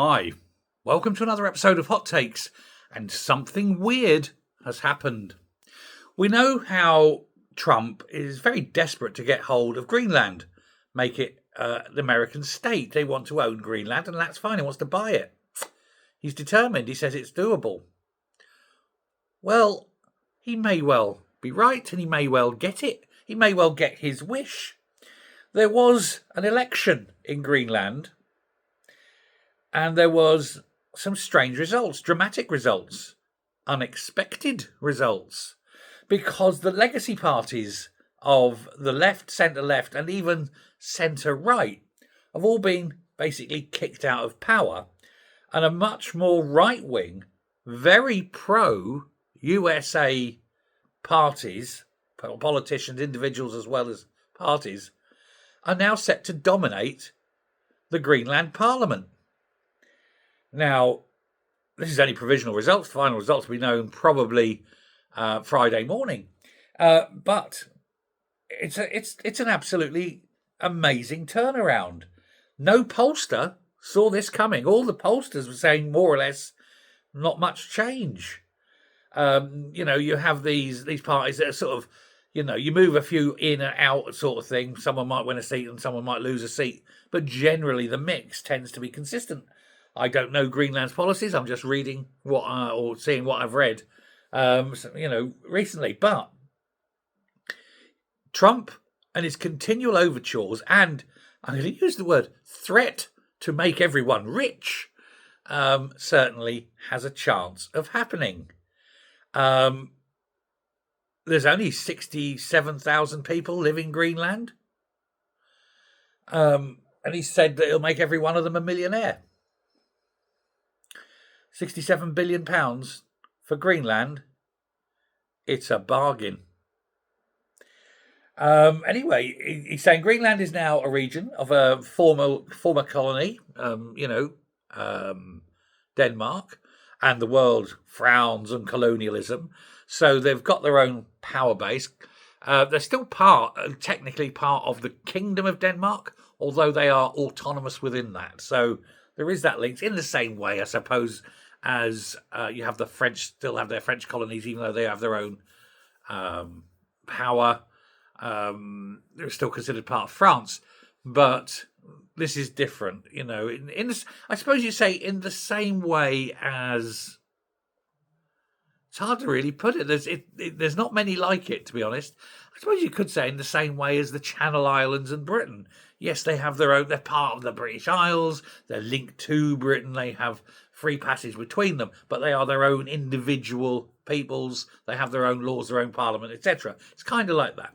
Hi, welcome to another episode of Hot Takes, and something weird has happened. We know how Trump is very desperate to get hold of Greenland, make it the American state. They want to own Greenland, and that's fine. He wants to buy it. He's determined. He says it's doable. Well, he may well be right, and he may well get it. He may well get his wish. There was an election in Greenland, and there was some strange results, dramatic results, unexpected results, because the legacy parties of the left, centre-left, and even centre-right have all been basically kicked out of power, and a much more right-wing, very pro-USA parties, politicians, individuals as well as parties, are now set to dominate the Greenland Parliament. Now, this is only provisional results. The final results will be known probably Friday morning. But it's an absolutely amazing turnaround. No pollster saw this coming. All the pollsters were saying more or less not much change. You have these parties that are sort of, you move a few in and out sort of thing. Someone might win a seat and someone might lose a seat. But generally the mix tends to be consistent. I don't know Greenland's policies. I'm just reading or seeing what I've read, recently. But Trump and his continual overtures, and I'm going to use the word threat to make everyone rich, certainly has a chance of happening. There's only 67,000 people live in Greenland. And he said that he'll make every one of them a millionaire. £67 billion for Greenland. It's a bargain. Anyway, he's saying Greenland is now a region of a former colony, Denmark, and the world frowns on colonialism. So they've got their own power base. They're still technically part of the Kingdom of Denmark, although they are autonomous within that. So there is that link in the same way, I suppose, as you have the French still have their French colonies, even though they have their own power. They're still considered part of France, but this is different. I suppose you say in the same way as. It's hard to really put it. There's not many like it, to be honest. I suppose you could say in the same way as the Channel Islands and Britain. Yes, they have their own. They're part of the British Isles. They're linked to Britain. They have free passage between them, but they are their own individual peoples. They have their own laws, their own parliament, etc. It's kind of like that.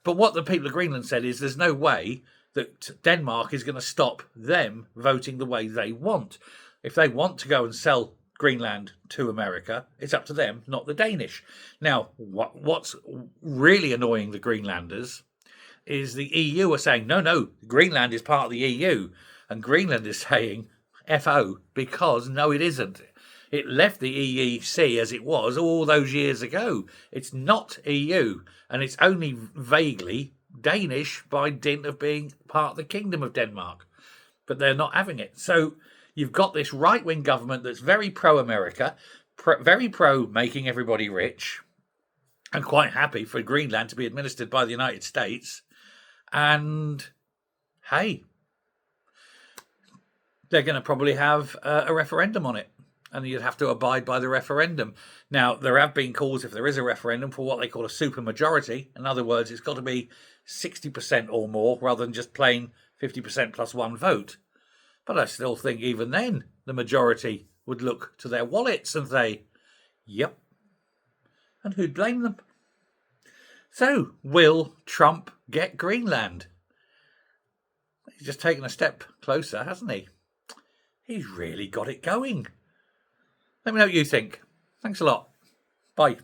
But what the people of Greenland said is there's no way that Denmark is going to stop them voting the way they want. If they want to go and sell Greenland to America, it's up to them, not the Danish. Now, what's really annoying the Greenlanders is the EU are saying, no, Greenland is part of the EU. And Greenland is saying, FO, because no, it isn't. It left the EEC as it was all those years ago. It's not EU, and it's only vaguely Danish by dint of being part of the Kingdom of Denmark. But they're not having it. So you've got this right-wing government that's very pro-America, very pro making everybody rich, and quite happy for Greenland to be administered by the United States. And, hey, they're going to probably have a referendum on it, and you'd have to abide by the referendum. Now, there have been calls, if there is a referendum, for what they call a supermajority. In other words, it's got to be 60% or more, rather than just plain 50% plus one vote. But I still think even then, the majority would look to their wallets and say, yep. And who'd blame them? So, will Trump get Greenland? He's just taken a step closer, hasn't he? He's really got it going. Let me know what you think. Thanks a lot. Bye.